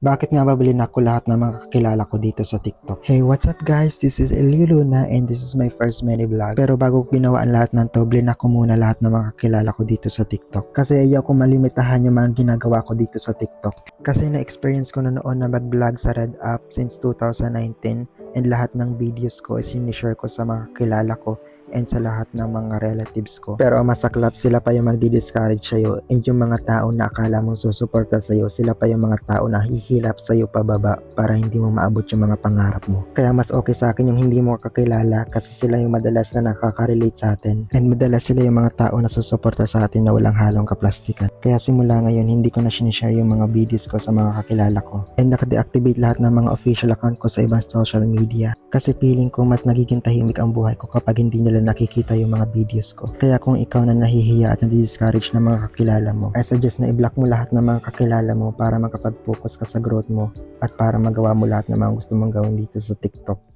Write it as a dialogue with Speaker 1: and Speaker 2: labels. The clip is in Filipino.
Speaker 1: Bakit nga babaliin ako lahat ng mga kakilala ko dito sa TikTok? Hey, what's up guys? This is Elio Luna and this is my first mini vlog. Pero bago ko ginawa ang lahat ng to, blinak ko muna lahat ng mga kakilala ko dito sa TikTok. Kasi ayaw ko malimitahan yung mga ginagawa ko dito sa TikTok. Kasi na-experience ko na noon na mag-vlog sa Red App since 2019 and lahat ng videos ko is sinishare ko sa mga kakilala ko and sa lahat ng mga relatives ko. Pero ang masaklap, sila pa yung magdi-discourage sa'yo, and yung mga tao na akala mong susuporta sa'yo, sila pa yung mga tao na hihilap sa'yo pababa para hindi mo maabot yung mga pangarap mo. Kaya mas okay sa akin yung hindi mo kakilala kasi sila yung madalas na nakaka-relate sa atin, and madalas sila yung mga tao na susuporta sa atin na walang halong kaplastikan. Kaya simula ngayon, hindi ko na sinishare yung mga videos ko sa mga kakilala ko, and naka-deactivate lahat ng mga official account ko sa ibang social media kasi feeling ko mas nagiging tahimik ang buhay ko kapag hindi nila nakikita yung mga videos ko. Kaya kung ikaw na nahihiya at nadi-discourage ng mga kakilala mo, I suggest na i-block mo lahat ng mga kakilala mo para makapag-focus ka sa growth mo at para magawa mo lahat ng mga gusto mong gawin dito sa TikTok.